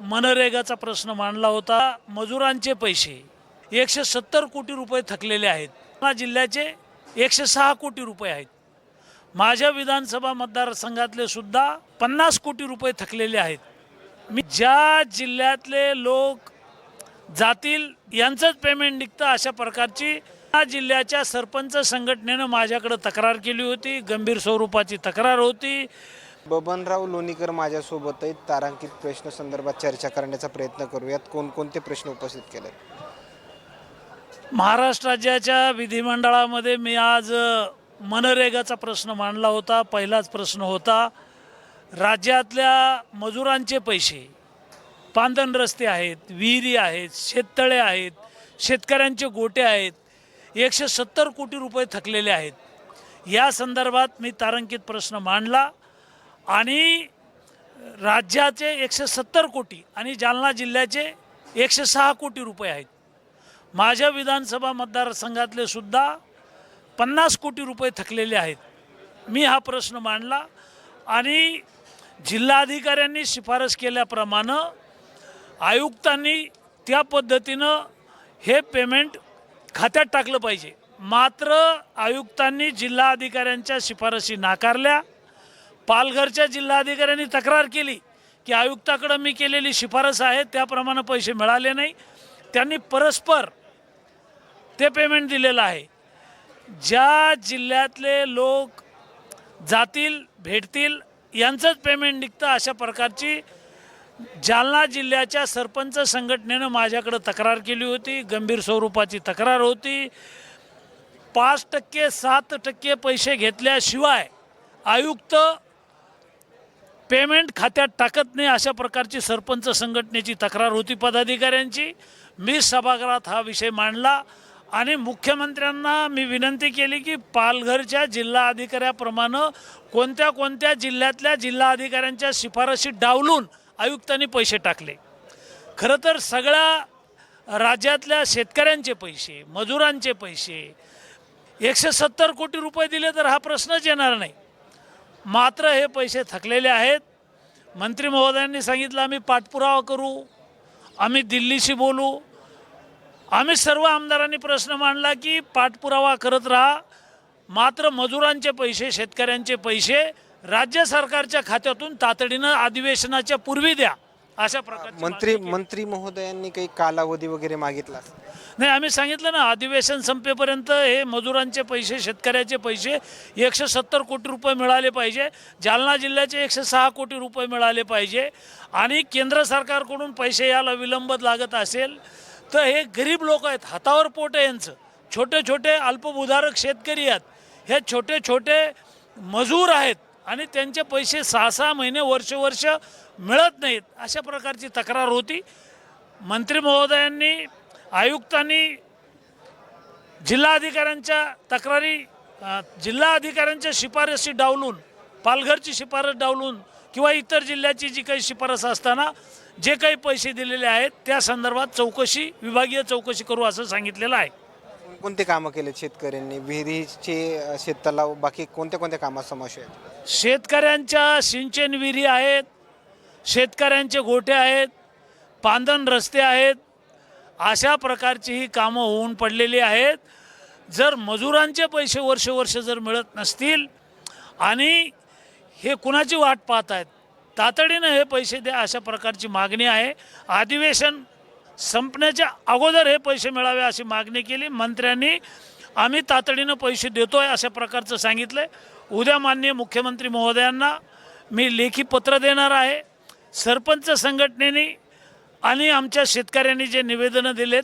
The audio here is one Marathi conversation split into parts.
मनरेगाचा प्रश्न मांडला होता। मजुरांचे पैसे 170 कोटी रुपये थकलेले आहेत। या जिल्ह्याचे 106 कोटी रुपये आहेत। माझ्या विधानसभा मतदारसंघातले सुद्धा 50 कोटी रुपये थकलेले आहेत। मी ज्या जिल्ह्यातले लोक जातील यांचंच पेमेंट निघतं अशा प्रकारची या जिल्ह्याच्या सरपंच संघटनेनं माझ्याकडे तक्रार केली होती। गंभीर स्वरूपाची तक्रार होती। बबनराव लोणीकर माझ्यासोबत आहेत। तारांकित प्रश्न संदर्भात चर्चा करण्याचा प्रयत्न करूयात। कोणकोणते प्रश्न उपस्थित केले? महाराष्ट्र राज्याच्या विधिमंडळामध्ये मी आज मनरेगाचा प्रश्न मांडला होता। पहिलाच प्रश्न होता राज्यातल्या मजुरांचे पैसे, पांदन रस्ते आहेत, विहिरी आहेत, शेततळे आहेत, शेतकऱ्यांचे गोटे आहेत, 170 कोटी रुपये थकलेले आहेत। या संदर्भात मी तारांकित प्रश्न मांडला आणि राज्याचे 170 कोटी आणि जालना जिल्ह्याचे 106 कोटी रुपये आहेत। माझ्या विधानसभा मतदारसंघातले सुद्धा 50 कोटी रुपये थकलेले आहेत। मी हा प्रश्न मांडला आणि जिल्हाधिकाऱ्यांनी शिफारस केल्याप्रमाणे आयुक्तांनी त्या पद्धतीनं हे पेमेंट खात्यात टाकलं पाहिजे। मात्र आयुक्तांनी जिल्हाधिकाऱ्यांच्या शिफारसी नाकारल्या। पालघरच्या जिल्हाधिकाऱ्यांनी तक्रार केली की आयुक्ताकडे मी केलेली शिफारस आहे त्याप्रमाणे पैसे मिळाले नाही। त्यांनी परस्पर ते पेमेंट दिलेलं आहे। ज्या जिल्ह्यातले लोक जातील भेटतील यांचंच पेमेंट निघतं अशा प्रकारची जालना जिल्ह्याच्या सरपंच संघटनेनं माझ्याकडे तक्रार केली होती। गंभीर स्वरूपाची तक्रार होती। 5% 7% पैसे घेतल्याशिवाय आयुक्त पेमेंट खात्यात टाकत नाही अशा प्रकारची सरपंच संघटनेची तक्रार होती पदाधिकाऱ्यांची। मी सभागृहात हा विषय मांडला आणि मुख्यमंत्र्यांना मी विनंती केली की पालघरच्या जिल्हाधिकाऱ्याप्रमाणे कोणत्या कोणत्या जिल्ह्यातल्या जिल्हाधिकाऱ्यांच्या शिफारशी डावलून आयुक्तांनी पैसे टाकले। खरं तर सगळ्या राज्यातल्या शेतकऱ्यांचे पैसे, मजुरांचे पैसे 170 कोटी रुपये दिले तर हा प्रश्नच येणार नाही। मात्र हे पैसे थकलेले आहेत। मंत्री महोदयांनी सांगितलं आम्ही पाठपुरावा करू, आम्ही दिल्लीशी बोलू। आम्ही सर्व आमदारांनी प्रश्न मांडला की पाठपुरावा करत राहा, मात्र मजुरांचे पैसे, शेतकऱ्यांचे पैसे राज्य सरकारच्या खात्यातून तातडीनं अधिवेशनाच्या पूर्वी द्या अशा प्रकारचे मंत्री महोदयांनी काही कालावधी वगैरे मागितला नाही। आम्ही सांगितलं ना अधिवेशन संपेपर्यंत हे मजुरांचे पैसे, शेतकऱ्याचे पैसे 170 कोटी रुपये मिळाले पाहिजे। जालना जिल्ह्याचे 106 कोटी रुपये मिळाले पाहिजे आणि केंद्र सरकारकडून पैसे याला विलंब लागत असेल तर हे गरीब लोक आहेत, हातावर पोट आहे यांचं। छोटे छोटे अल्पभूधारक शेतकरी आहेत, हे छोटे छोटे मजूर आहेत आणि त्यांचे पैसे 6-6 महिने वर्ष मिळत नाहीत अशा प्रकारची तक्रार होती। मंत्री महोदयांनी, आयुक्तांनी जिल्हाधिकाऱ्यांच्या तक्रारी, जिल्हाधिकाऱ्यांच्या शिफारसी डावलून, पालघरची शिफारस डावलून किंवा इतर जिल्ह्याची जी काही शिफारस असताना जे काही पैसे दिलेले आहेत त्या संदर्भात चौकशी, विभागीय चौकशी करू असं सांगितलेलं आहे। कोणते कामं केले शेतकऱ्यांनी? विहिरीचे, शेततलाव, बाकी कोणत्या कोणत्या कामात समावेश आहेत? शेतकऱ्यांच्या सिंचन विहिरी आहेत, शेतकऱ्यांचे गोठे आहेत, पांदन रस्ते आहेत, अशा प्रकारची ही कामं होऊन पडलेली आहेत। जर मजुरांचे पैसे वर्ष जर मिळत नसतील आणि हे कुणाची वाट पाहत आहेत, तातडीनं हे पैसे द्या अशा प्रकारची मागणी आहे। अधिवेशन संपण्याच्या अगोदर हे पैसे मिळावे अशी मागणी केली। मंत्र्यांनी आम्ही तातडीनं पैसे देतोय अशा प्रकारचं सांगितलं आहे। उद्या माननीय मुख्यमंत्री महोदयांना मी लेखी पत्र देणार आहे। सरपंच संघटनेने आणि आमच्या शेतकऱ्यांनी जे निवेदनं दिलेत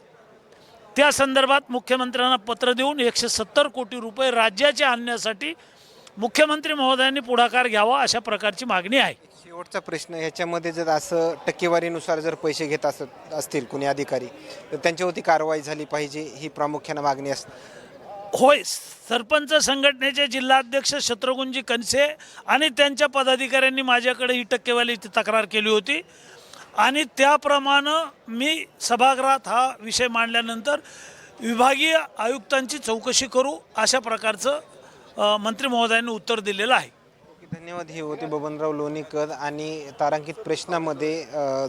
त्या संदर्भात मुख्यमंत्र्यांना पत्र देऊन 170 कोटी रुपये राज्याच्या आणण्यासाठी मुख्यमंत्री महोदयांनी पुढाकार घ्यावा अशा प्रकारची मागणी आहे। शेवटचा प्रश्न, ह्याच्यामध्ये जर असं टक्केवारीनुसार जर पैसे घेत असतील कुणी अधिकारी तर त्यांच्यावरती कारवाई झाली पाहिजे ही प्रामुख्याने मागणी असते। होय, सरपंच संघटनेचे जिल्हाध्यक्ष शत्रुघ्नजी कनसे आणि त्यांच्या पदाधिकाऱ्यांनी माझ्याकडे ही टक्केवारीची तक्रार केली होती आणि त्याप्रमाणे मी सभागृहात हा विषय मांडल्यानंतर विभागीय आयुक्तांची चौकशी करू अशा प्रकारचं मंत्री महोदयांनी उत्तर दिलेलं आहे। धन्यवाद. हे होते बबनराव लोणीकर आणि तारांकित प्रश्नामध्ये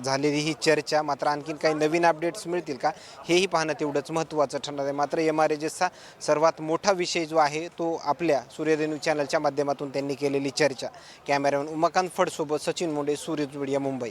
झालेली ही चर्चा. मात्र आणखीन काही नवीन अपडेट्स मिळतील का हेही पाहणं तेवढंच महत्त्वाचं ठरणार आहे. मात्र MRHSचा सर्वात मोठा विषय जो आहे तो आपल्या सूर्यधनु चॅनलच्या माध्यमातून त्यांनी केलेली चर्चा. Cameraman Umakant फडसोबत Sachin Munde, सूर्यज media, Mumbai.